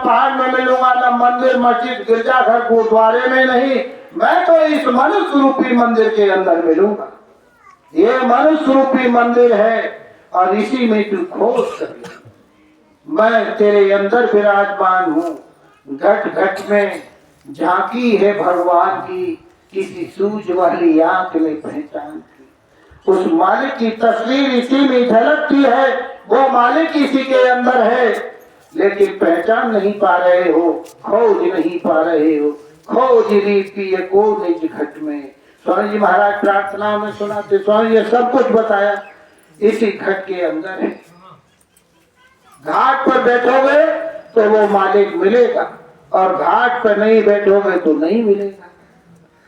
पहाड़ में मिलूंगा, न मंदिर मस्जिद गिरजाघर गुरुद्वारे में नहीं, मैं तो इस मनुष्य रूपी मंदिर के अंदर मिलूंगा। ये मनुष्य रूपी मंदिर है और इसी में तू खोज कर। मैं तेरे अंदर विराजमान हूँ। घट घट में झांकी है भगवान की, किसी सूझ वाली आंख में पहचान की। उस मालिक की तस्वीर इसी में झलकती है, वो मालिक इसी के अंदर है, लेकिन पहचान नहीं पा रहे हो, खोज नहीं पा रहे हो। खोज रीति को निज घट में। स्वामी जी महाराज प्रार्थना में सुनाते, स्वामी ये सब कुछ बताया इसी घट के अंदर है। घाट पर बैठोगे तो वो मालिक मिलेगा और घाट पर नहीं बैठोगे तो नहीं मिलेगा।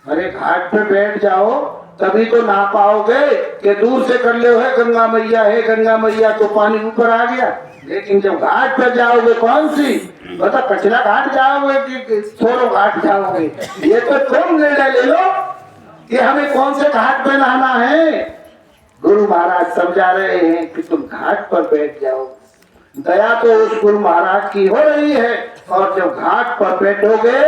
अरे घाट पर बैठ जाओ तभी तो ना पाओगे कि दूर से कर ले है गंगा मैया है, गंगा मैया तो पानी ऊपर आ गया। लेकिन जब घाट पर जाओगे, कौन सी बता, कचरा घाट जाओगे कि छोड़ो घाट जाओगे, ये तो तुम निर्णय ले लो कि हमें कौन से घाट पे नहाना है। गुरु महाराज समझा रहे हैं कि तुम घाट पर बैठ जाओ। दया तो उस गुरु महाराज की हो रही है, और जब घाट पर बैठोगे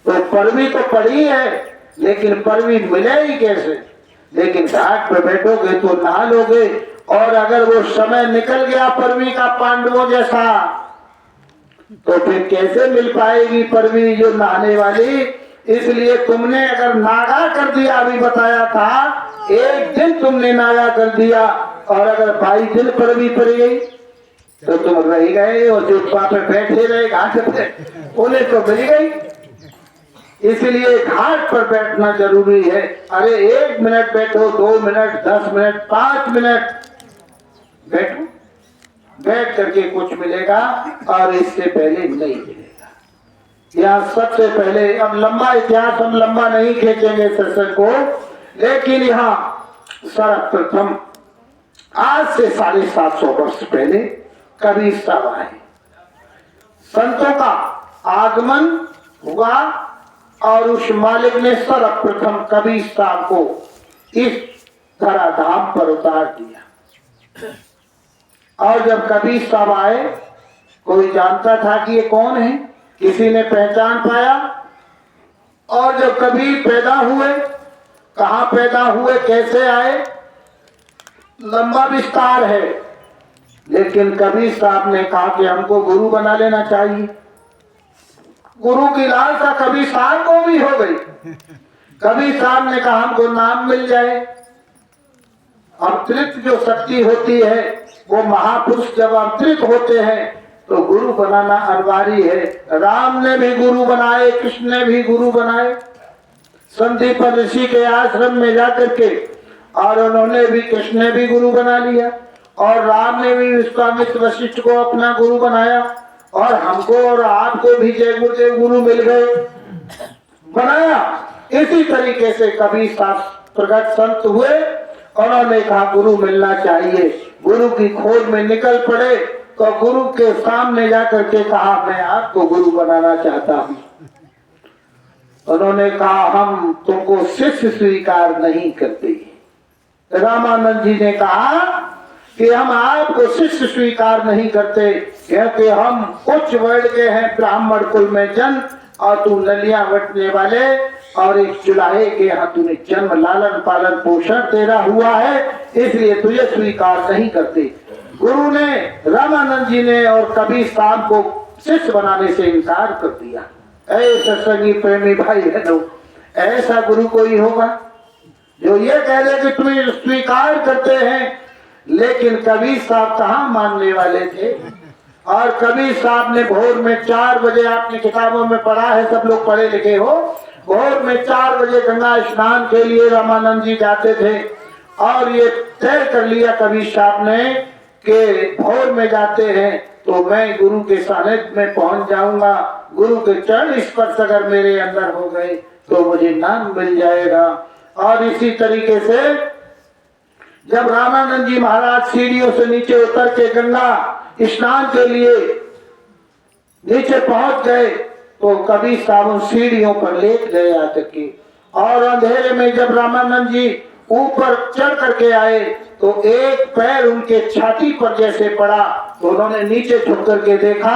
तो परवी तो पड़ी है, लेकिन परवी मिलेगी कैसे। लेकिन घाट पर बैठोगे तो नहा लोगे, और अगर वो समय निकल गया परवी का पांडवों जैसा, तो फिर कैसे मिल पाएगी परवी जो नहाने वाली। इसलिए तुमने अगर नागा कर दिया, अभी बताया था, एक दिन तुमने नागा कर दिया, और अगर 22 दिन परवी पड़ गई तो तुम रह गए, और जो पे बैठे रहे घाट पे उन्हें तो मिल गई। इसलिए घाट पर बैठना जरूरी है। अरे 1 मिनट बैठो, 2 मिनट, 10 मिनट, 5 मिनट बैठो, बैठ करके कुछ मिलेगा, और इससे पहले नहीं मिलेगा। यहाँ सबसे पहले, अब लंबा इतिहास हम लंबा नहीं खींचेंगे सत्संग को, लेकिन यहाँ सर्वप्रथम आज से 750 वर्ष पहले कबीर साहब आए। संतों का आगमन हुआ और उस मालिक ने सर्वप्रथम कबीर साहब को इस धराधाम पर उतार दिया। और जब कबीर साहब आए, कोई जानता था कि ये कौन है, किसी ने पहचान पाया। और जब कबीर पैदा हुए, कहाँ पैदा हुए, कैसे आए, लंबा विस्तार है। लेकिन कबीर साहब ने कहा कि हमको गुरु बना लेना चाहिए। गुरु की लालसा कबीर साहब को भी हो गई। कबीर साहब ने कहा हमको नाम मिल जाए। अवतरित जो शक्ति होती है, वो महापुरुष जब अवतरित होते हैं तो गुरु बनाना अनिवार्य है। राम ने भी गुरु बनाए, कृष्ण ने भी गुरु बनाए, संदीपन ऋषि के आश्रम में जाकर के, और उन्होंने भी, कृष्ण ने भी गुरु बना लिया, और राम ने भी विश्वामित्र वशिष्ठ को अपना गुरु बनाया, और हमको और आपको भी जय गुरुदेव गुरु मिल गए, बनाया। इसी तरीके से कबीर साहब प्रगट संत हुए, उन्होंने कहा गुरु मिलना चाहिए। गुरु की खोज में निकल पड़े, तो गुरु के सामने जाकर के कहा मैं आपको गुरु बनाना चाहता हूँ। उन्होंने कहा हम तुमको शिष्य स्वीकार नहीं करते। रामानंद जी ने कहा कि हम आपको शिष्य स्वीकार नहीं करते, क्योंकि हम उच्च वर्ण के हैं, ब्राह्मण कुल में जन्म, और तू नलियां बटने वाले और एक चुलाहे के यहाँ तूने जन्म, लालन पालन पोषण तेरा हुआ है, इसलिए तुझे स्वीकार नहीं करते। गुरु ने, रामानंद जी ने और कबीर साहब को शिष्य बनाने से इनकार कर दिया। ऐसा सगी प्रेमी भाई बहनों, ऐसा गुरु कोई होगा जो ये कह दे कि तुम्हें स्वीकार करते हैं। लेकिन कबीर साहब कहाँ मानने वाले थे। और कबीर साहब ने भोर में 4 बजे, आपने किताबों में पढ़ा है, सब लोग पढ़े लिखे हो, भोर में 4 बजे गंगा स्नान के लिए रामानंद जी जाते थे। और ये तय कर लिया कबीर साहब ने कि भोर में जाते हैं तो मैं गुरु के सानिध्य में पहुंच जाऊंगा, गुरु के चरण स्पर्श अगर मेरे अंदर हो गए तो मुझे नाम मिल जाएगा। और इसी तरीके से जब रामानंद जी महाराज सीढ़ियों से नीचे उतर के गंगा स्नान के लिए नीचे पहुंच गए, तो कबीर साहब सीढ़ियों पर लेट गए आकर के। और अंधेरे में जब रामानंद जी ऊपर चढ़ करके आए तो एक पैर उनके छाती पर जैसे पड़ा, तो उन्होंने नीचे झुक करके देखा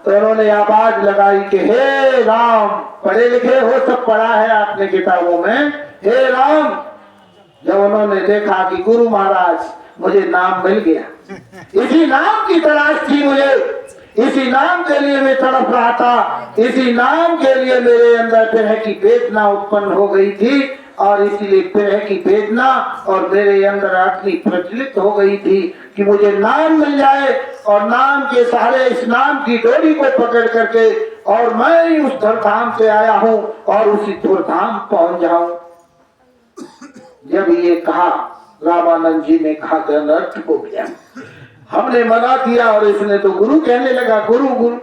तो उन्होंने आवाज लगाई कि हे राम, पढ़े लिखे हो, सब पढ़ा है आपने किताबों में, हे राम। जब उन्होंने देखा कि गुरु महाराज मुझे नाम मिल गया, इसी नाम की तलाश थी मुझे, इसी नाम के लिए मैं तड़प रहा था, इसी नाम के लिए मेरे अंदर तरह की वेदना उत्पन्न हो गई थी, और इसीलिए तरह की वेदना और मेरे अंदर अग्नि प्रज्वलित हो गई थी कि मुझे नाम मिल जाए, और नाम के सहारे इस नाम की डोरी को पकड़ करके और मैं उस धरधाम से आया हूँ और उसी धुरधाम पहुंच जाऊं। जब ये कहा, रामानंद जी ने कहा कि अनर्थ हो गया, हमने मना किया और इसने तो गुरु कहने लगा, गुरु गुरु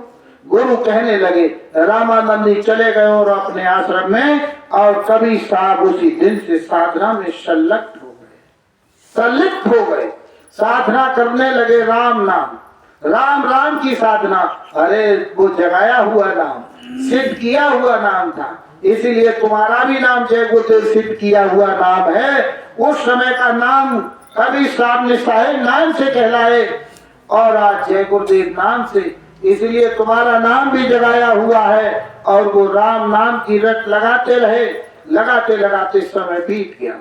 गुरु कहने लगे। रामानंद जी चले गए और अपने आश्रम में, और कबीर साहब उसी दिन से साधना में संलग्न हो गए, संलिप्त हो गए, साधना करने लगे राम नाम, राम राम की साधना। अरे वो जगाया हुआ नाम, सिद्ध किया हुआ नाम था, इसीलिए तुम्हारा भी नाम जय गुरुदेव सिद्ध किया हुआ नाम है। उस समय का नाम कबीर साहब ने साहेब नाम से कहलाए, और आज जय गुरुदेव नाम से, इसलिए तुम्हारा नाम भी जगाया हुआ है। और वो राम नाम की रट लगाते रहे, लगाते लगाते समय बीत गया।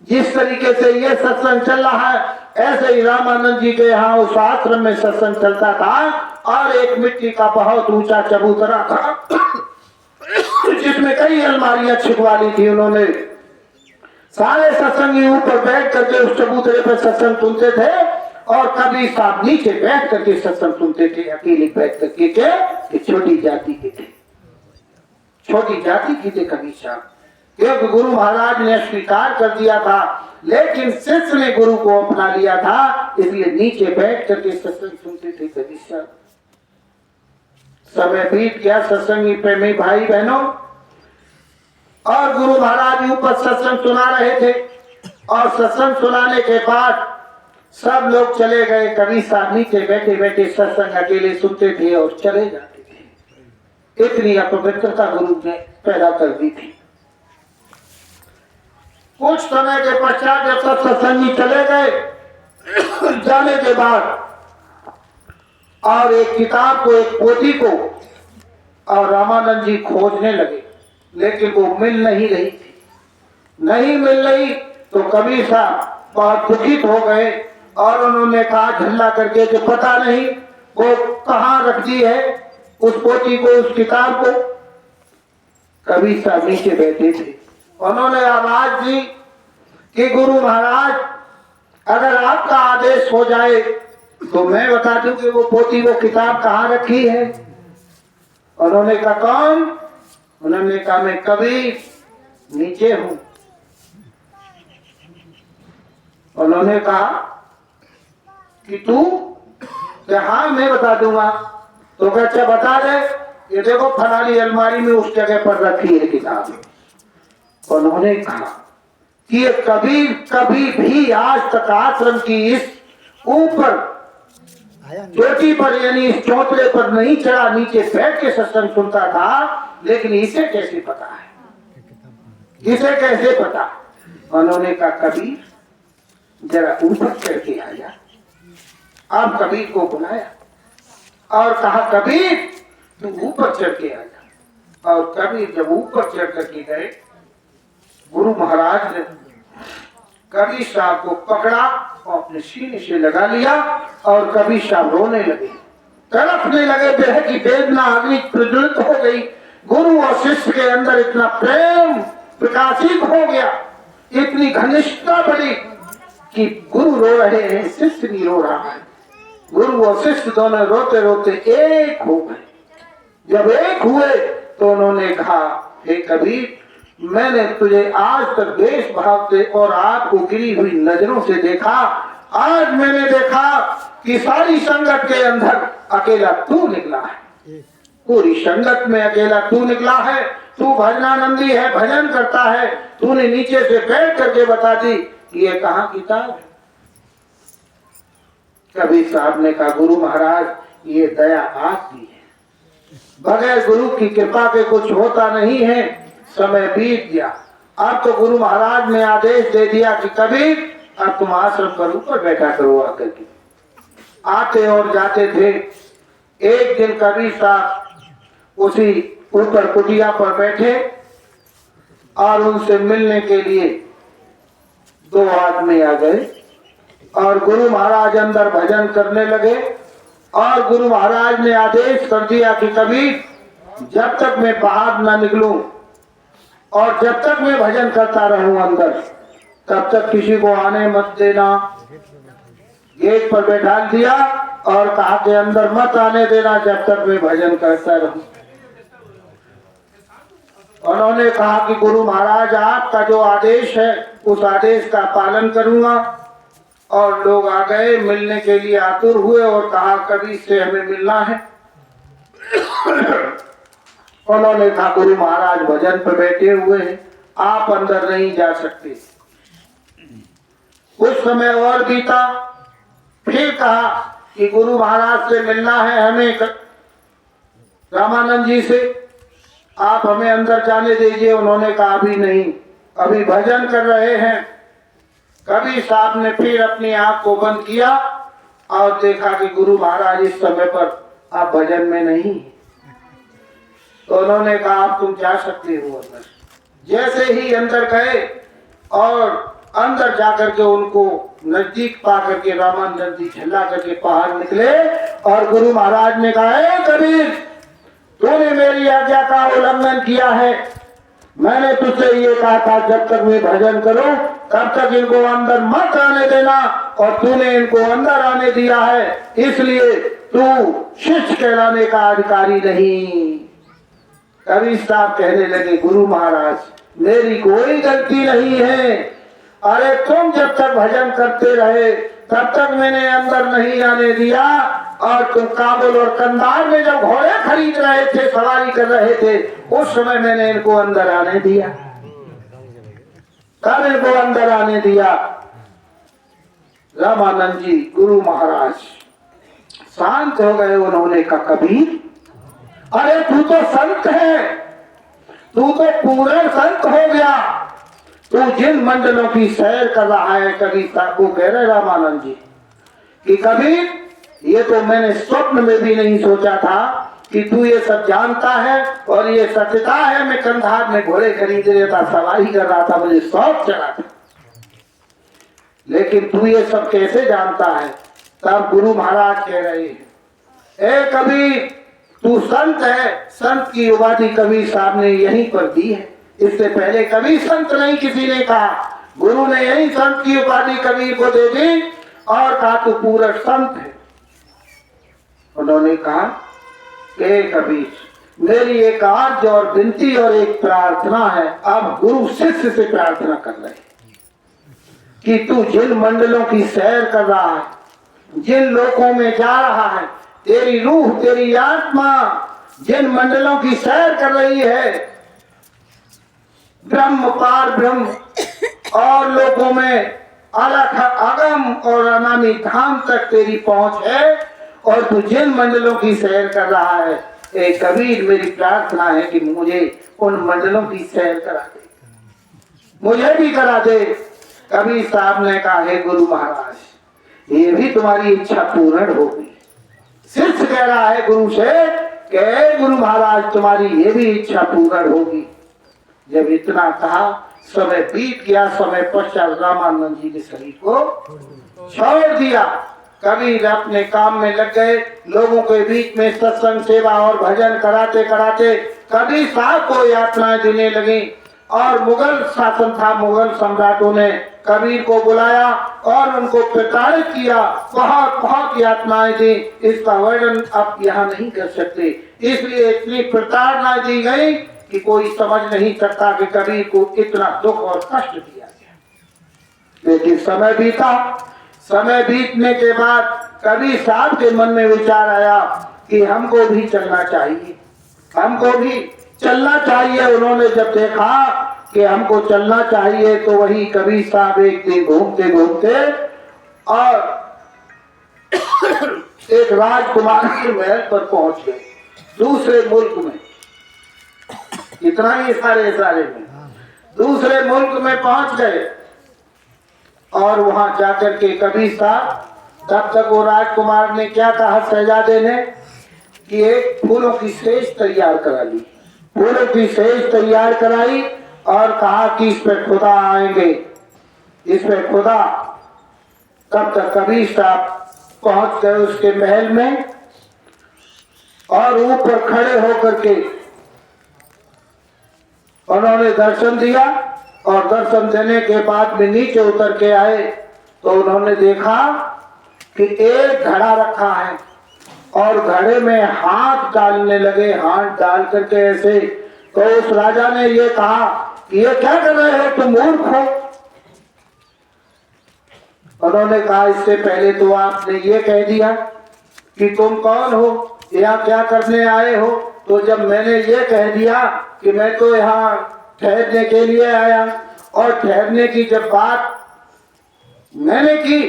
जिस तरीके से ये सत्संग चल रहा है, ऐसे ही रामानंद जी के यहाँ उस आश्रम में सत्संग चलता था, और एक मिट्टी का बहुत ऊंचा चबूतरा था जिसमें कई अलमारियां छिपवा ली थी उन्होंने। सारे सत्संगी ऊपर बैठ करके उस चबूतरे पर सत्संग सुनते थे, और कबीर साहब नीचे बैठ करके सत्संग सुनते थे, अकेले बैठ करके के। छोटी जाति के थे, छोटी जाति की थे कबीर साहब, क्योंकि गुरु महाराज ने स्वीकार कर दिया था, लेकिन शिष्य ने गुरु को अपना लिया था, इसलिए नीचे बैठ करके सत्संग सुनते थे कबीर साहब। समय बीत गया, सत्संगी प्रेमी भाई बहनों, और गुरु महाराज ऊपर सत्संग सुना रहे थे, और सत्संग सुनाने के बाद सब लोग चले गए। कबीर साहब नीचे बैठे बैठे सत्संग अकेले सुनते थे और चले जाते थे। इतनी अपवित्रता गुरु ने पैदा कर दी थी। कुछ समय के पश्चात जब सब सत्संगी चले गए, जाने के बाद, और एक किताब को, एक पोथी को, और रामानंद जी खोजने लगे, लेकिन वो मिल नहीं रही थी। नहीं मिल रही तो कबीर साहब बहुत दुखित हो गए, और उन्होंने कहा झल्ला करके कि पता नहीं वो कहाँ रख दी है उस पोथी को, उस किताब को। कबीर साहब नीचे बैठे थे, उन्होंने आवाज दी कि गुरु महाराज, अगर आपका आदेश हो जाए तो मैं बता दूं कि वो पोथी, वो किताब कहाँ रखी है। उन्होंने कहा कौन? उन्होंने कहा मैं कबीर, नीचे हूं। उन्होंने कहा कि तू? हाँ मैं बता दूंगा। तो अच्छा बता दे, ये देखो फलानी अलमारी में उस जगह पर रखी है किताब। उन्होंने कहा कि ये कबीर कभी भी आज तक आश्रम की इस ऊपर चोटी पर, यानी इस चौतरे पर नहीं चढ़ा, नीचे बैठ के सत्संग सुनता था, लेकिन इसे कैसे पता है, इसे कैसे पता? उन्होंने कहा कबीर जरा ऊपर चढ़ के आ जा। अब कबीर को बुलाया और कहा कबीर तू ऊपर चढ़ के आ जा। और कबीर जब ऊपर चढ़ करके गए, गुरु महाराज ने कबीर साहब को पकड़ा और अपने सीने से लगा लिया, और कबीर साहब रोने लगे, तड़पने लगे। देह की वेदना अग्नि प्रज्वलित हो गई। गुरु और शिष्य के अंदर इतना प्रेम प्रकाशित हो गया, इतनी घनिष्ठता बढ़ी कि गुरु रो रहे हैं, शिष्य नहीं रो रहा है। गुरु और शिष्य दोनों रोते रोते एक हो गए। जब एक हुए तो उन्होंने कहा हे कबीर, मैंने तुझे आज तक देश भाव से और आपको गिरी हुई नजरों से देखा, आज मैंने देखा कि सारी संगत के अंदर अकेला तू निकला है, पूरी संगत में अकेला तू निकला है। तू भजनानंदी है, भजन करता है, तूने नीचे से बैठ करके बता दी कि ये कहाँ किताब है। कबीर साहब ने कहा गुरु महाराज ये दया आपकी है, बगैर गुरु की कृपा के कुछ होता नहीं है। समय बीत गया, अब तो गुरु महाराज ने आदेश दे दिया कि कबीर अब तुम आश्रम पर ऊपर बैठा करो आकर के। आते और जाते थे, एक दिन कबीर साहब उसी ऊपर कुटिया पर बैठे और उनसे मिलने के लिए दो आदमी आ गए और गुरु महाराज अंदर भजन करने लगे और गुरु महाराज ने आदेश कर दिया कि कबीर जब तक मैं बाहर न निकलूं और जब तक मैं भजन करता रहूं अंदर तब तक किसी को आने मत देना। गेट पर बैठा दिया और कहा कि अंदर मत आने देना जब तक मैं भजन करता रहूं। उन्होंने कहा कि गुरु महाराज आपका जो आदेश है उस आदेश का पालन करूंगा। और लोग आ गए, मिलने के लिए आतुर हुए और कहा कबीर से हमें मिलना है। उन्होंने कहा गुरु महाराज भजन पर बैठे हुए हैं, आप अंदर नहीं जा सकते। कुछ समय और बीता, फिर कहा कि गुरु महाराज से मिलना है हमें, रामानंद जी से, आप हमें अंदर जाने दीजिए। उन्होंने कहा अभी नहीं, अभी भजन कर रहे हैं। कबीर साहब ने फिर अपनी आंख को बंद किया और देखा कि गुरु महाराज इस समय पर आप भजन में नहीं। तो उन्होंने कहा आप तुम जा सकते हो अंदर। जैसे ही अंदर गए और अंदर जाकर के उनको नजदीक पा करके रामानंद जी झल्ला करके बाहर निकले और गुरु महाराज ने कहा कबीर तूने मेरी आज्ञा का उल्लंघन किया है। मैंने तुझसे ये कहा था जब तक मैं भजन करूं तब तक इनको अंदर मत आने देना और तूने इनको अंदर आने दिया है, इसलिए तू शिष्य कहलाने का अधिकारी नहीं। कबीर साहब कहने लगे गुरु महाराज मेरी कोई गलती नहीं है, अरे तुम जब तक भजन करते रहे तब तक मैंने अंदर नहीं आने दिया और तुम काबुल और कंधार में जब घोड़े खरीद रहे थे, सवारी कर रहे थे, उस समय मैंने इनको अंदर आने दिया। कब इनको अंदर आने दिया? रामानंद जी गुरु महाराज शांत हो गए। उन्होंने कहा कबीर अरे तू तो संत है, तू तो पूर्ण संत हो गया, तू जिन मंडलों की सैर कर रहा है। कबीर साहब को कह रहे रामानंद जी कि कबीर ये तो मैंने स्वप्न में भी नहीं सोचा था कि तू ये सब जानता है और ये सत्यता है। मैं कंधार में घोड़े खरीद रहा था, सवारी कर रहा था, मुझे शौक चढ़ा था, लेकिन तू ये सब कैसे जानता है? तब गुरु महाराज कह रहे हैं ए कबीर तू संत है। संत की उपाधि कबीर साहब ने यहीं पर दी है, इससे पहले कभी संत नहीं किसी ने कहा। गुरु ने यही संत की उपाधि कबीर को दे दी और कहा तू पूरा संत है। उन्होंने कहा कि कबीर मेरी एक आर्ज और विनती और एक प्रार्थना है। अब गुरु शिष्य से प्रार्थना कर रहे कि तू जिन मंडलों की सैर कर रहा है, जिन लोकों में जा रहा है, तेरी रूह तेरी आत्मा जिन मंडलों की सैर कर रही है, ब्रह्म पार ब्रह्म और लोगों में अलख अगम और अनामी धाम तक तेरी पहुंच है और तू जिन मंडलों की सैर कर रहा है, ए कबीर मेरी प्रार्थना है कि मुझे उन मंडलों की सैर करा दे, मुझे भी करा दे। कबीर साहब ने कहा है गुरु महाराज ये भी तुम्हारी इच्छा पूर्ण होगी। शिष्य कह रहा है गुरु से कि गुरु महाराज तुम्हारी ये भी इच्छा पूर्ण होगी। जब इतना कहा समय बीत गया। समय पश्चात रामानंद जी के शरीर को छोड़ दिया। कबीर अपने काम में लग गए। लोगों के बीच में सत्संग सेवा और भजन कराते कराते कबीर साहब को यातनाएं देने लगी और मुगल शासन था। मुगल सम्राटों ने कबीर को बुलाया और उनको प्रताड़ित किया, बहुत बहुत यातनाएं दी। इसका वर्णन आप यहाँ नहीं कर सकते, इसलिए इतनी प्रताड़ना दी गई कि कोई समझ नहीं सकता कि कबीर को इतना दुख और कष्ट दिया गया। लेकिन समय बीता। समय बीतने के बाद कबीर साहब के मन में विचार आया कि हमको भी चलना चाहिए, हमको भी चलना चाहिए। उन्होंने जब देखा कि हमको चलना चाहिए तो वही कबीर साहब एक दिन घूमते घूमते और एक राजकुमार के महल पर पहुंच गए, दूसरे मुल्क में। इतना ही सारे में दूसरे मुल्क में पहुंच गए और वहां जाकर के कबीर साहब, तब तक वो राजकुमार ने क्या कहा शहजादे ने कि एक फूलों की सेज तैयार करा ली। फूलों की सेज तैयार कराई और कहा कि इस पे खुदा आएंगे, इस पे खुदा। तब तक कबीर साहब पहुंच गए उसके महल में और ऊपर खड़े होकर के उन्होंने दर्शन दिया। और दर्शन देने के बाद में नीचे उतर के आए तो उन्होंने देखा कि एक घड़ा रखा है और घड़े में हाथ डालने लगे। हाथ डाल करके ऐसे, तो उस राजा ने ये कहा कि ये क्या कर रहे हो, तुम मूर्ख हो। उन्होंने कहा इससे पहले तो आपने ये कह दिया कि तुम कौन हो, यहाँ क्या करने आए हो। तो जब मैंने ये कह दिया कि मैं तो यहाँ ठहरने के लिए आया, और ठहरने की जब बात मैंने की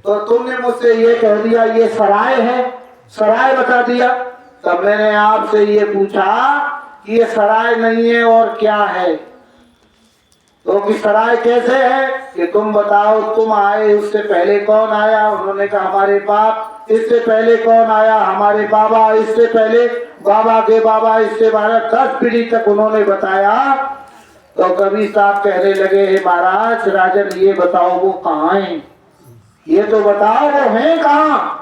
तो तुमने मुझसे ये कह दिया ये सराय है, सराय बता दिया। तब मैंने आपसे ये पूछा कि ये सराय नहीं है और क्या है, तो कि सराय कैसे है कि तुम बताओ, तुम आए उससे पहले कौन आया। उन्होंने कहा हमारे बाप, इससे पहले कौन आया, हमारे बाबा, इससे पहले बाबा के बाबा, इससे 12-10 पीढ़ी तक उन्होंने बताया। तो कबीर साहब कहने लगे हे महाराज राजन ये बताओ वो कहाँ है, ये तो बताओ वो हैं कहाँ।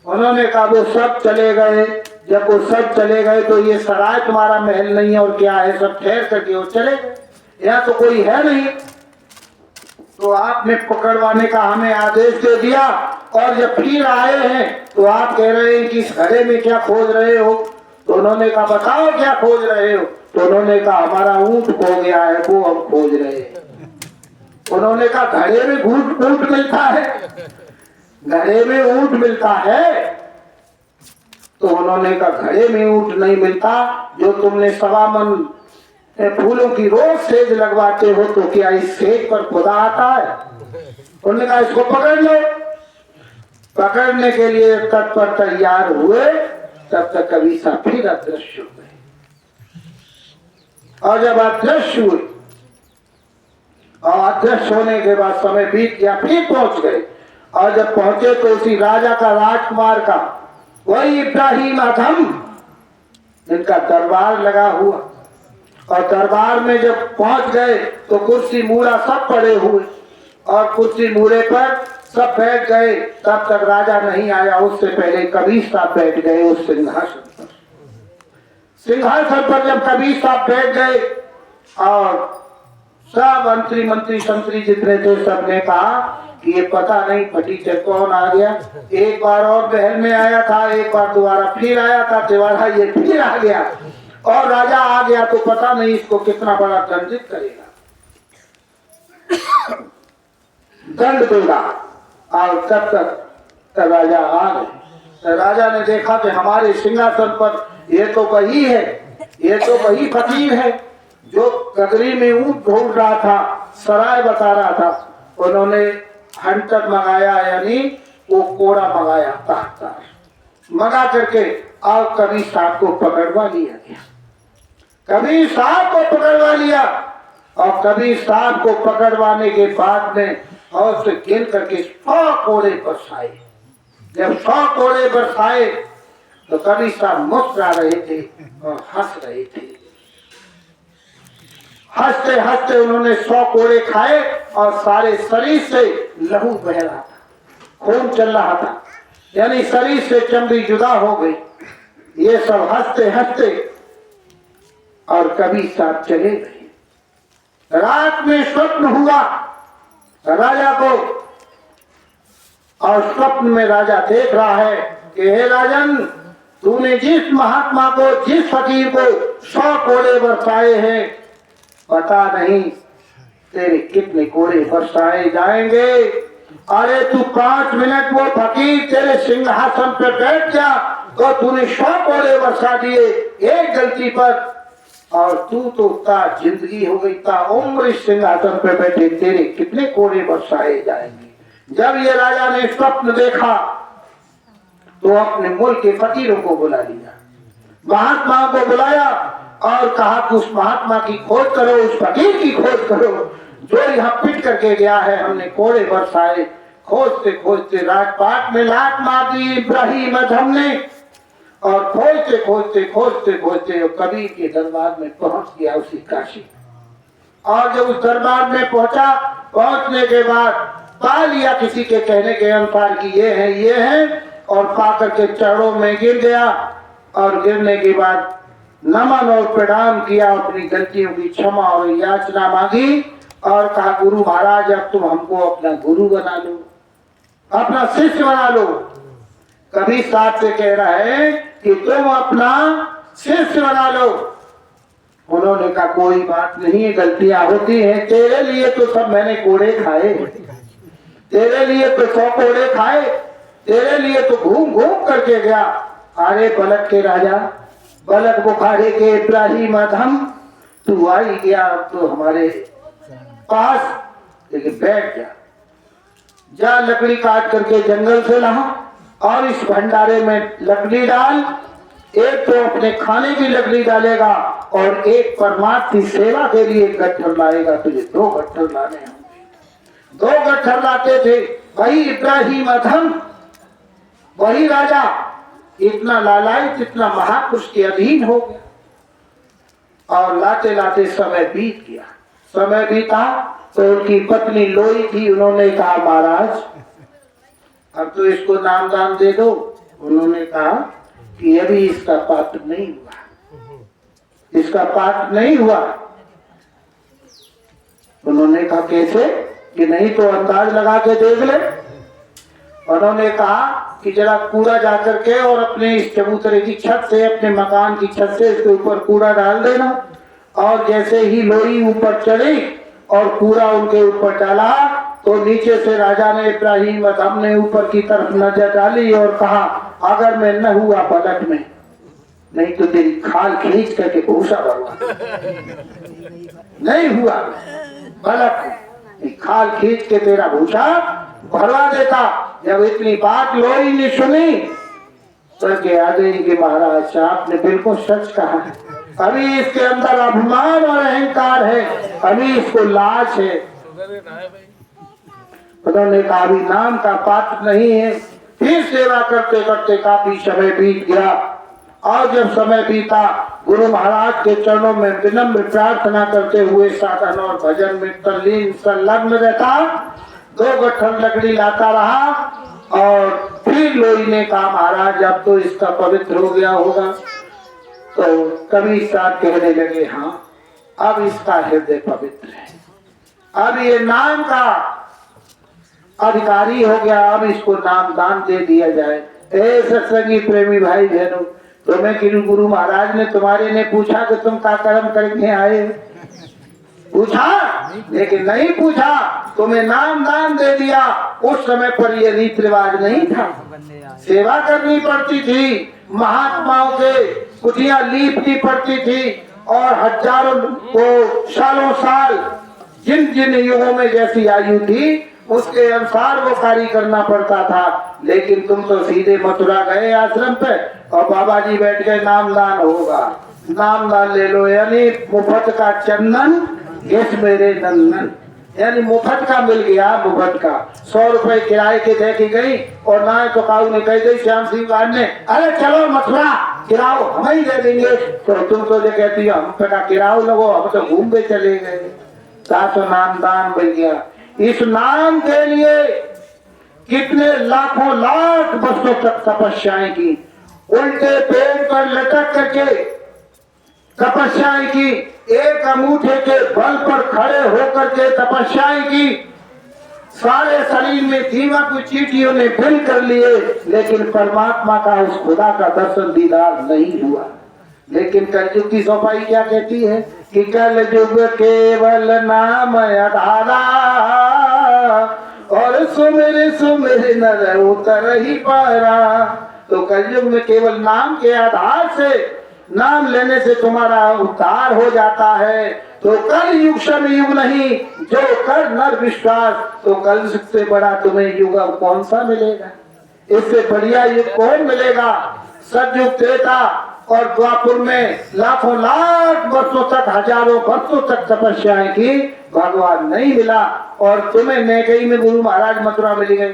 उन्होंने कहा वो सब चले गए। जब वो सब चले गए तो ये सराय तुम्हारा महल नहीं है और क्या है, सब ठहर करके वो चले गए, यहाँ तो कोई है नहीं। तो आपने पकड़वाने का हमें आदेश दे दिया और जब फिर आए हैं तो आप कह रहे हैं कि इस घड़े में क्या खोज रहे हो। तो उन्होंने कहा बताओ क्या खोज रहे हो। तो उन्होंने कहा हमारा ऊंट खो गया है, वो हम खोज रहे हैं। उन्होंने कहा घड़े में ऊंट मिलता है, घड़े में ऊंट मिलता है। तो उन्होंने कहा घड़े में ऊंट नहीं मिलता, जो तुमने 1.25 मन फूलों की रोज सेज लगवाते हो तो क्या इस सेज पर खुदा आता है। उन्होंने कहा इसको पकड़ लो। पकड़ने के लिए तत्पर तैयार हुए, तब तक कबीर साहब फिर अदृश्य हो गए। और जब अदृश्य हुए और अदृश्य होने के बाद समय बीत गया, फिर पहुंच गए। और जब पहुंचे तो उसी राजा का, राजकुमार का, वही इब्राहिम अधम, इनका दरबार लगा हुआ। और दरबार में जब पहुंच गए तो कुर्सी मूड़ा सब पड़े हुए और कुर्सी मूड़े पर सब बैठ गए। तब तक राजा नहीं आया, उससे पहले कबीर साहब बैठ गए उस सिंहासन पर। सिंहासन पर जब कबीर साहब बैठ गए और सब मंत्री संतरी जितने थे सबने कहा कि ये पता नहीं फटीचर कौन आ गया। एक बार और महल में आया था, एक बार दोबारा फिर आया था, दोबारा ये फिर आ गया और राजा आ गया तो पता नहीं इसको कितना बड़ा दंडित करेगा, दंड देगा। और तब तक राजा आ गए। राजा ने देखा कि हमारे सिंहासन पर ये तो वही है, ये तो वही फकीर है जो गगरी में ऊंट ढूंढ रहा था, सराय बता रहा था। उन्होंने हंटर मंगाया, यानी वो कोड़ा मंगाया, तार मंगा करके और कबीर साहब को पकड़वा लिया गया। कबीर साहब को पकड़वा लिया और कबीर साहब को पकड़वाने के बाद में और उसे गिन करके 100 कोड़े बरसाए। जब 100 कोड़े बरसाए तो कबीर साहब मुस्कुरा रहे थे और हंस रहे थे। हंसते हंसते उन्होंने 100 कोड़े खाए और सारे शरीर से लहू बह रहा था, खून चल रहा था, यानी शरीर से चमड़ी जुदा हो गई। ये सब हंसते हंसते और कबीर साहब चले गए। रात में स्वप्न हुआ राजा को और स्वप्न में राजा देख रहा है कि हे राजन, तूने जिस महात्मा को, जिस फकीर को 100 कोड़े बरसाए हैं, पता नहीं तेरे कितने कोड़े बरसाए जाएंगे। अरे तू 5 मिनट वो फकीर तेरे सिंहासन पर बैठ जा तो तूने 100 कोड़े बरसा दिए एक गलती पर, और तू तो ता जिंदगी हो गई, ता उम्र इस सिंहासन पे बैठे, तेरे कितने कोड़े बरसाए जाएंगे। जब ये राजा ने स्वप्न देखा तो अपने मुल्क के फकीरों को बुला लिया, महात्माओं को बुलाया और कहा कि उस महात्मा की खोज करो, उस फकीर की खोज करो जो यहाँ पिट करके गया है। हमने कोड़े बरसाए। खोजते खोजते राजपाट में लात मार दी इब्राहिम अधम ने और और खोजते खोजते खोजते खोजते वो कबीर के दरबार में पहुंच गया उसी काशी। और जब उस दरबार में पहुंचा, पहुंचने के बाद पा लिया किसी के कहने के अनुसार कि ये है, और पाकर के चरणों में गिर गया। और गिरने के बाद नमन और प्रणाम किया, अपनी गलतियों की क्षमा और याचना मांगी और कहा, गुरु महाराज अब तुम हमको अपना गुरु बना लो, अपना शिष्य बना लो। कबीर साहब से कह रहा है कि तुम अपना शिष्य बना लो। उन्होंने कहा कोई बात नहीं, गलतियां होती हैं, तेरे लिए तो सब मैंने कोड़े खाए, तेरे लिए तो 100 कोड़े खाए, तेरे लिए तो घूम घूम करके गया। अरे बलक के राजा, बलक बुखारे के इब्राहिम अधम, तू आई गया तो हमारे पास, लेकिन बैठ जा लकड़ी काट करके जंगल से ला और इस भंडारे में लकड़ी डाल। एक तो अपने खाने की लकड़ी डालेगा और एक परमात्मा की सेवा के लिए गट्ठर लाएगा। तुझे 2 गट्ठर लाने होंगे। 2 गट्ठर लाते थे वही इब्राहिम अधम, वही राजा इतना लालायित, इतना महापुरुष के अधीन हो गया। और लाते लाते समय बीत गया। समय बीता तो उनकी पत्नी लोई थी, उन्होंने कहा महाराज अब तो इसको नाम दान दे दो। उन्होंने कहा कि अभी इसका पात्र नहीं हुआ, इसका पात्र नहीं हुआ। उन्होंने कहा कैसे, कि नहीं तो अंदाज लगा के देख ले। उन्होंने कहा कि जरा कूड़ा जाकर के और अपने इस चबूतरे की छत से, अपने मकान की छत से इसके ऊपर कूड़ा डाल देना। और जैसे ही लोई ऊपर चढ़ी और कूड़ा उनके ऊपर डाला तो नीचे से राजा ने, इब्राहिम अधम ने ऊपर की तरफ नजर डाली और कहा, अगर मैं न हुआ पलट में, नहीं तो तेरी खाल खींच करके भूसा भरवा। नहीं हुआ पलट, खाल खींच के तेरा भूसा भरवा देता। जब इतनी बात लोई ने सुनी तो आ गई कि महाराज आपने बिल्कुल सच कहा है, अभी इसके अंदर अभिमान और अहंकार है, अभी इसको लाज है। उन्होंने कहा अभी नाम का पात्र नहीं है। फिर सेवा करते करते काफी समय बीत गया। और जब समय बीता, गुरु महाराज के चरणों में विनम्र प्रार्थना करते हुए साधन और भजन में तल्लीन संलग्न रहता। 2 गट्ठर लकड़ी लाता रहा और फिर लोई ने कहा महाराज अब तो इसका पवित्र हो गया होगा। तो कबीर साहब कहने लगे हाँ अब इसका हृदय पवित्र है, अब ये नाम का अधिकारी हो गया, अब इसको नाम दान दे दिया जाए। सत्संगी प्रेमी भाई बहनों, तुम्हें गुरु महाराज ने तुम्हारे ने पूछा कि तुम क्या कर्म करके आए, पूछा? लेकिन नहीं पूछा, तुम्हें नाम दान दे दिया। उस समय पर ये रीत रिवाज नहीं था, सेवा करनी पड़ती थी, महात्माओं के कुटिया लीपनी पड़ती थी और हजारों को सालों साल जिन जिन युगों में जैसी आयु थी उसके अनुसार वो कार्य करना पड़ता था। लेकिन तुम तो सीधे मथुरा गए आश्रम पे और बाबा जी बैठ गए नाम दान होगा, नाम दान ले लो, यानी मुफ्त का चंदन इस मेरे नंदन, यानी मुफ्त का मिल गया, मुफ्त का। 100 रुपए किराए के दे के गई और ना तो काऊ ने कह दी श्याम सिंह ने, अरे चलो मथुरा किराओ हम ही दे देंगे। तो तुम तो जो कहती हो हम का किराओ लगो, हम तो घूम के चले गए। सासो नाम दान मिल गया। इस नाम के लिए कितने लाखों लाख वर्षों तक तपस्याएं की, उल्टे पेड़ पर लटक करके तपस्याएं की, एक अंगूठे के बल पर खड़े होकर के तपस्याएं की, सारे शरीर में दीमक चींटियों ने फिल कर लिए, लेकिन परमात्मा का उस खुदा का दर्शन दीदार नहीं हुआ। लेकिन कलयुग की सफाई क्या कहती है कि कलयुग केवल नाम आधारा और सुमिर सुमिर नर उतर ही पारा। तो कलयुग में केवल नाम के आधार से, नाम लेने से तुम्हारा उद्धार हो जाता है। तो कल युग शम युग नहीं, जो कर नर विश्वास, तो कल से बड़ा तुम्हें युग अब कौन सा मिलेगा, इससे बढ़िया युग कौन मिलेगा। सतयुग त्रेता और द्वापुर में लाखों लाख वर्षों तक, हजारों वर्षों तक तपस्याएं की, भगवान नहीं मिला और तुम्हें नेकई में गुरु महाराज मथुरा मिल गए।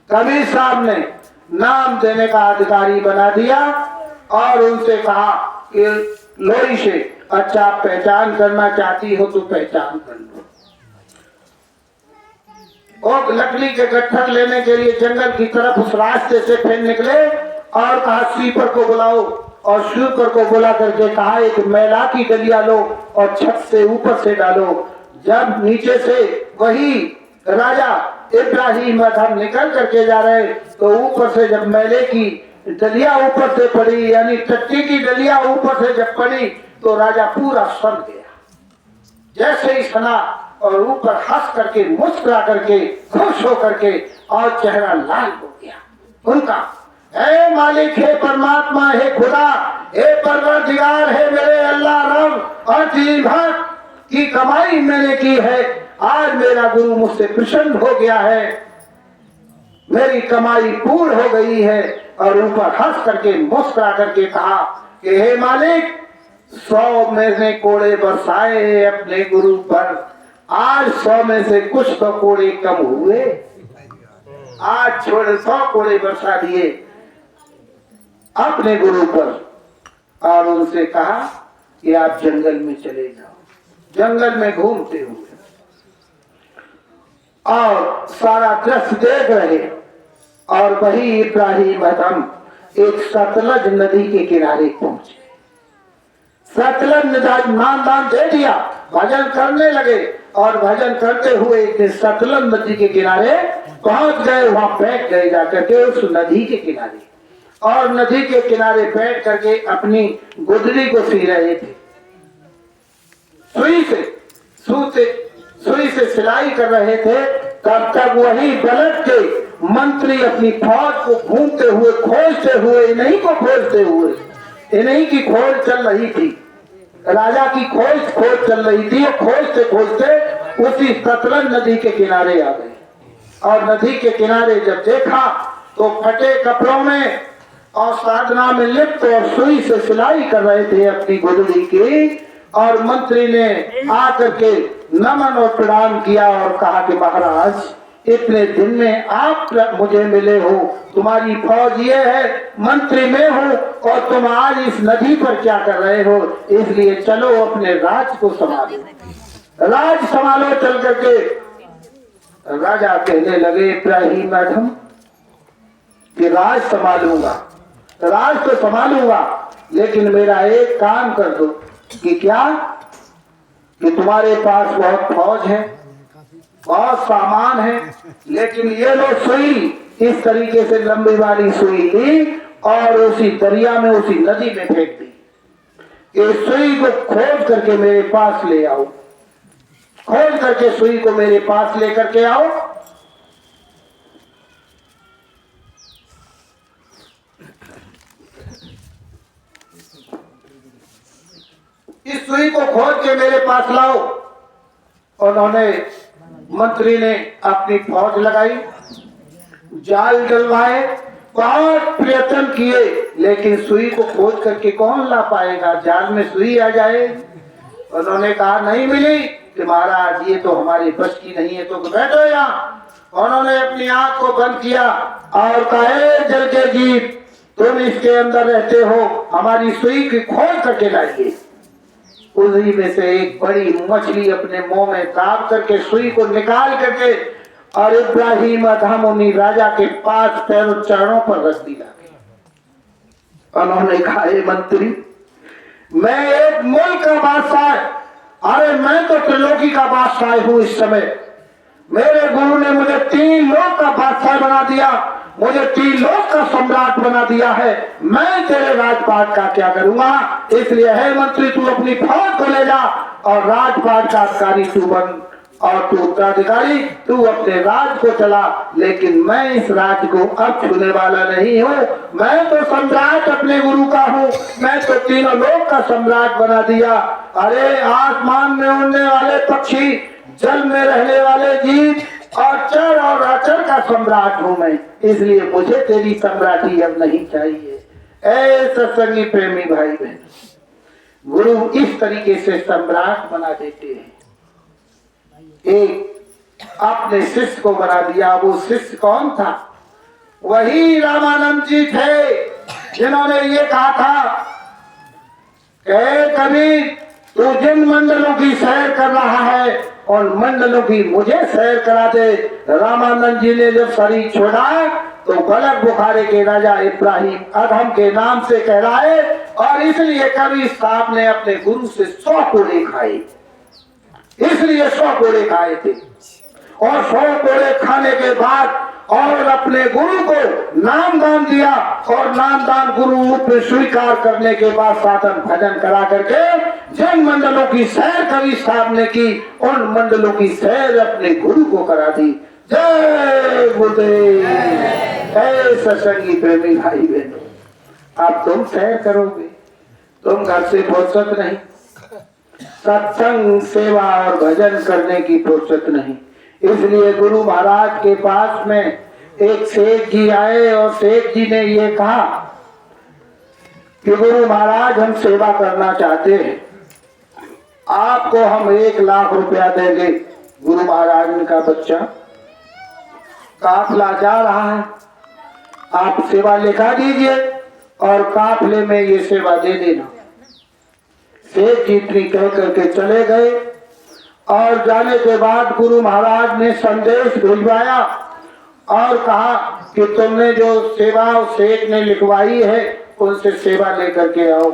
कबीर साहब ने नाम देने का अधिकारी बना दिया और उनसे कहा कि लोई से अच्छा पहचान करना चाहती हो तो पहचान कर लो। और लकड़ी के गट्ठर लेने के लिए जंगल की तरफ उस रास्ते से फिर निकले और कहा स्वीपर को बुलाओ, और स्वीपर को बुला करके कहा एक मैला की डलिया लो और छत से ऊपर से डालो। जब नीचे से वही राजा इब्राहिम अदहम निकल करके जा रहे तो ऊपर से जब मैले की डलिया ऊपर से पड़ी, यानी टट्टी की डलिया ऊपर से जब पड़ी तो राजा पूरा सन गया। जैसे ही सना और ऊपर हंस करके मुस्कुरा करके खुश हो करके और चेहरा लाल हो गया उनका। हे मालिक, हे परमात्मा, हे खुदा, हे परवरदिगार, हे मेरे अल्लाह रब और दिन भर की कमाई मैंने की है, आज मेरा गुरु मुझसे प्रसन्न हो गया है, मेरी कमाई पूर्ण हो गई है। और ऊपर हंस करके मुस्कुरा करके कहा कि हे मालिक, 100 में से कोड़े बरसाए अपने गुरु पर, आज 100 में से कुछ तो कोड़े कम हुए, आज छोड़े 100 कोड़े बरसा दिए अपने गुरु पर। और उनसे कहा कि आप जंगल में चले जाओ। जंगल में घूमते हुए और सारा दृश्य देख रहे, और वही इब्राहिम अदहम एक सतलज नदी के किनारे पहुंचे। सतलज नदी नाम दे दिया, भजन करने लगे और भजन करते हुए सतलज नदी के किनारे पहुंच गए। वहां बैठ गए जाकर के उस नदी के किनारे, और नदी के किनारे बैठ करके अपनी गुदड़ी को सी रहे थे। सुई से सिलाई कर रहे थे। तब तक वही बलद के मंत्री अपनी फौज को घूमते हुए खोजते हुए, इन्हीं को खोजते हुए, इन्हीं की खोज चल रही थी, राजा की खोज चल रही थी। खोजते खोजते उसी सतलज नदी के किनारे आ गए, और नदी के किनारे जब देखा तो फटे कपड़ों में और साधना में लिप्त और सुई से सिलाई कर रहे थे अपनी गुदड़ी की। और मंत्री ने आकर के नमन और प्रणाम किया और कहा कि महाराज, इतने दिन में आप मुझे मिले हो, तुम्हारी फौज ये है, मंत्री मैं हूँ, और तुम आज इस नदी पर क्या कर रहे हो, इसलिए चलो अपने राज को संभालो, राज संभालो चल करके। राजा कहने लगे इब्राहिम अदहम कि राज संभालूंगा, राज तो संभालूंगा, लेकिन मेरा एक काम कर दो। कि क्या? कि तुम्हारे पास बहुत फौज है, बहुत सामान है, लेकिन ये लो सुई, इस तरीके से लंबी वाली सुई ली और उसी दरिया में, उसी नदी में फेंक दी। इस सुई को खोज करके मेरे पास ले आओ, खोज करके सुई को मेरे पास लेकर के आओ। इस सुई को खोज के मेरे पास लाओ। उन्होंने, मंत्री ने अपनी फौज लगाई, जाल डलवाए, बहुत प्रयत्न किए, लेकिन सुई को खोज करके कौन ला पाएगा, जाल में सुई आ जाए। उन्होंने कहा नहीं मिली कि महाराज ये तो हमारे बस की नहीं है, तो बैठो यहाँ। उन्होंने अपनी आंख को बंद किया और कहा जल के जीव, तुम इसके अंदर रहते हो, हमारी सुई की खोज करके लाइए। उसी में से एक बड़ी मछली अपने मुंह में दाब करके सुई को निकाल करके और इब्राहिम अदहम उन्हीं राजा के पास पैरों चरणों पर रख दिया। उन्होंने कहा मंत्री, मैं एक मुल्क का बादशाह, अरे मैं तो त्रिलोकी का बादशाह हूँ इस समय। मेरे गुरु ने मुझे 3 लोक का बादशाह बना दिया, मुझे 3 लोक का सम्राट बना दिया है, मैं तेरे राजपाट का क्या करूंगा। इसलिए है मंत्री, तू अपनी फौज को ले जा और राजपाट का अधिकारी तू बन, और तू उत्तराधिकारी, तू अपने राज को चला, लेकिन मैं इस राज को अब छूने वाला नहीं हूँ। मैं तो सम्राट अपने गुरु का हूँ, मैं तो 3 लोक का सम्राट बना दिया। अरे आसमान में उड़ने वाले पक्षी, जल में रहने वाले जीव और चर और अचर का सम्राट हूं मैं, इसलिए मुझे तेरी सम्राटी अब नहीं चाहिए। ऐ सत्संगी प्रेमी भाई बहन, गुरु इस तरीके से सम्राट बना देते हैं। एक अपने शिष्य को बना दिया। वो शिष्य कौन था? वही रामानंद जी थे जिन्होंने ये कहा था कि कभी तू जिन मंडलों की सैर कर रहा है और मंडलों की मुझे सैर करा दे। रामानंद जी ने जब शरीर छोड़ा तो बलक बुखारे के राजा इब्राहिम अधम के नाम से कहलाए और इसलिए कभी साहब ने अपने गुरु से 100 कोड़े खाए, इसलिए 100 कोड़े खाए थे। और 100 कोड़े खाने के बाद और अपने गुरु को नाम दान दिया और नाम दान गुरु रूप में स्वीकार करने के बाद साधन भजन करा करके जिन मंडलों की सैर कभी साहब ने की उन मंडलों की सैर अपने गुरु को करा दी। जय गुरुदेव। ऐसा सत्संगी प्रेमी भाई बहनों, अब तुम सैर करोगे, तुम घर से फुर्सत नहीं, सत्संग सेवा और भजन करने की फुर्सत नहीं। इसलिए गुरु महाराज के पास में एक सेठ जी आए और सेठ जी ने ये कहा कि गुरु महाराज हम सेवा करना चाहते हैं, आपको हम 1 लाख रुपया देंगे। गुरु महाराज ने कहा बच्चा काफिला जा रहा है, आप सेवा लिखा दीजिए और काफिले में ये सेवा दे देना। सेठ जी इतनी कह करके चले गए और जाने के बाद गुरु महाराज ने संदेश भिजवाया और कहा कि तुमने जो सेवा सेठ ने लिखवाई है उनसे सेवा लेकर के आओ।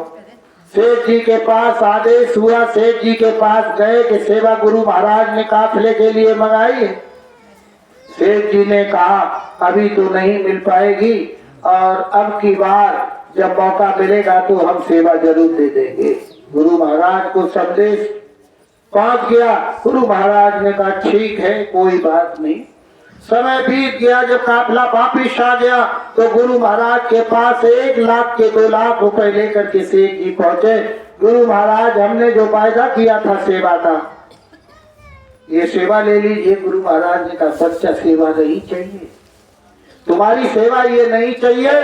सेठ जी के पास आदेश हुआ, सेठ जी के पास गए कि सेवा गुरु महाराज ने काफिले के लिए मंगाई है। सेठ जी ने कहा अभी तो नहीं मिल पाएगी और अब की बार जब मौका मिलेगा तो हम सेवा जरूर दे देंगे। गुरु महाराज को संदेश पहुंच गया। गुरु महाराज ने कहा ठीक है कोई बात नहीं। समय बीत गया, जब काफिला वापिस आ गया तो गुरु महाराज के पास 1 लाख के 2 लाख रुपए लेकर के सेठ जी पहुंचे। गुरु महाराज हमने जो वायदा किया था सेवा का, ये सेवा ले लीजिए। गुरु महाराज ने कहा सच्चा सेवा नहीं चाहिए, तुम्हारी सेवा ये नहीं चाहिए।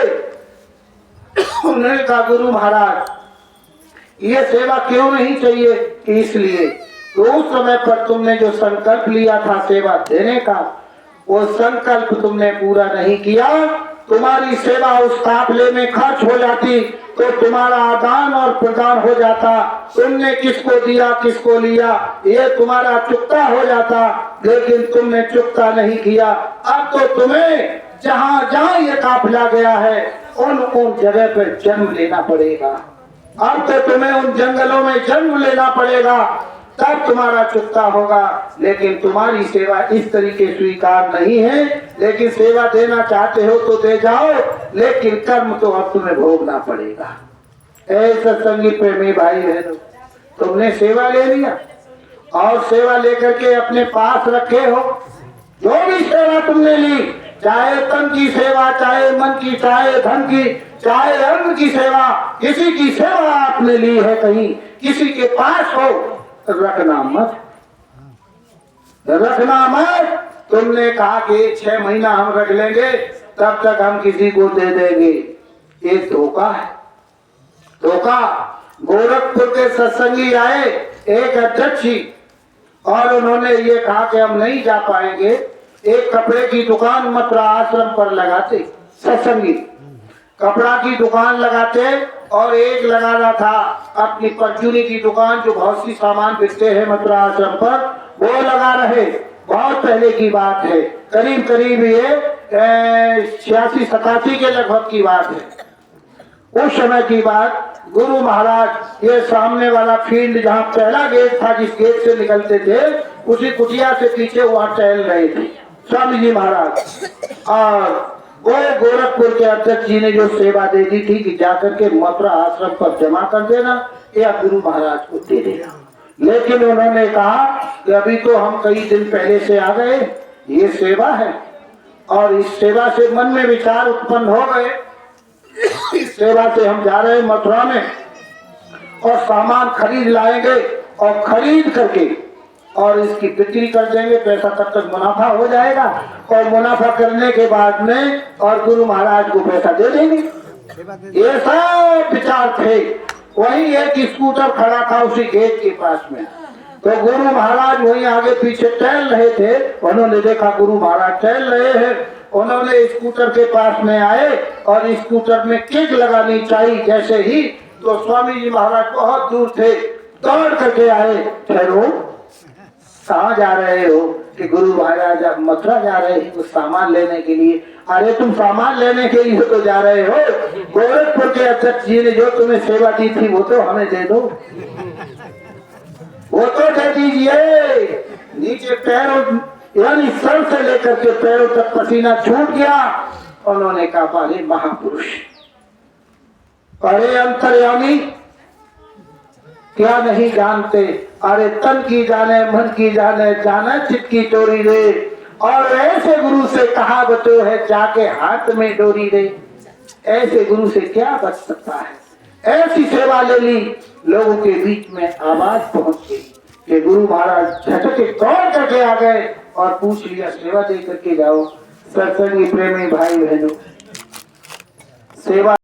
उन्होंने कहा गुरु महाराज ये सेवा क्यों नहीं चाहिए? इसलिए तो उस समय पर तुमने जो संकल्प लिया था सेवा देने का, वो संकल्प तुमने पूरा नहीं किया। तुम्हारी सेवा उस काफिले में खर्च हो जाती तो तुम्हारा आदान और प्रदान हो जाता, तुमने किसको दिया किसको लिया ये तुम्हारा चुकता हो जाता, लेकिन तुमने चुकता नहीं किया। अब तो तुम्हें जहाँ जहाँ ये काफिला गया है उन जगह पर जन्म लेना पड़ेगा। अब तो तुम्हें उन जंगलों में जन्म लेना पड़ेगा, तब तुम्हारा चुकता होगा। लेकिन तुम्हारी सेवा इस तरीके स्वीकार नहीं है, लेकिन सेवा देना चाहते हो तो दे जाओ, लेकिन कर्म तो अब तुम्हें भोगना पड़ेगा। ऐसा संगी प्रेमी भाई बहनों, तुमने सेवा ले लिया और सेवा लेकर के अपने पास रखे हो। जो भी सेवा तुमने ली, चाहे तन की सेवा, चाहे मन की, चाहे धन की, चाहे अन्न की सेवा, किसी की सेवा आपने ली है कहीं किसी के पास हो, रखना मत, रखना मत। तुमने कहा कि 6 महीना हम रख लेंगे, तब तक हम किसी को दे देंगे, ये धोखा है, धोखा। गोरखपुर के सत्संगी आए एक अध्यक्षी और उन्होंने ये कहा कि हम नहीं जा पाएंगे। एक कपड़े की दुकान मथुरा आश्रम पर लगाते, सत्संगी कपड़ा की दुकान लगाते और एक लगा रहा था अपनी परचूनी की दुकान, जो बहुत सी सामान बिकते हैं मथुरा आश्रम पर, वो लगा रहे। बहुत पहले की बात है, करीब करीब ये 86-87 के लगभग की बात है। उस समय की बात, गुरु महाराज ये सामने वाला फील्ड जहाँ पहला गेट था, जिस गेट से निकलते थे, उसी कुटिया से पीछे वहाँ टहल रहे थे स्वामी जी महाराज। और वो गोरखपुर के अध्यक्ष जी ने जो सेवा दे दी थी कि जाकर के मथुरा आश्रम पर जमा कर देना या गुरु महाराज को दे देना, लेकिन उन्होंने कहा कि अभी तो हम कई दिन पहले से आ गए, ये सेवा है और इस सेवा से मन में विचार उत्पन्न हो गए, इस सेवा से हम जा रहे हैं मथुरा में और सामान खरीद लाएंगे और खरीद करके और इसकी बिक्री कर देंगे, पैसा तब तक मुनाफा हो जाएगा और मुनाफा करने के बाद में और गुरु महाराज को पैसा दे देंगे। ये सब विचार थे। वही एक स्कूटर खड़ा था उसी गेट के पास में, तो गुरु महाराज वहीं आगे पीछे टहल रहे थे। उन्होंने देखा गुरु महाराज टहल रहे हैं उन्होंने स्कूटर के पास में आए और स्कूटर में किक लगानी चाहिए जैसे ही, तो स्वामी जी महाराज बहुत दूर थे, दौड़ करके आए। ठहरो, कहाँ जा रहे हो? कि गुरु महाराज अब मथुरा जा रहे हैं कुछ सामान लेने के लिए। अरे तुम सामान लेने के लिए तो जा रहे हो, गोरखपुर के अध्यक्ष जी ने जो तुम्हें सेवा दी थी वो तो हमें दे दो, वो तो दे दीजिए। नीचे पैरों यानी सर से लेकर के पैरों तक पसीना छूट गया। उन्होंने कहा अरे महापुरुष, अरे अंतर्यामी, क्या नहीं जानते? अरे तन की जाने मन की जाने, जाने चित्त की चोरी रे। और ऐसे गुरु से कहा बचो है जाके हाथ में डोरी रे। ऐसे गुरु से क्या बच सकता है? ऐसी सेवा ले ली, लोगों के बीच में आवाज पहुंच गई कि गुरु महाराज झटके दौड़ करके आ गए और पूछ लिया सेवा दे करके जाओ। सत्संगी प्रेमी भाई बहनों, सेवा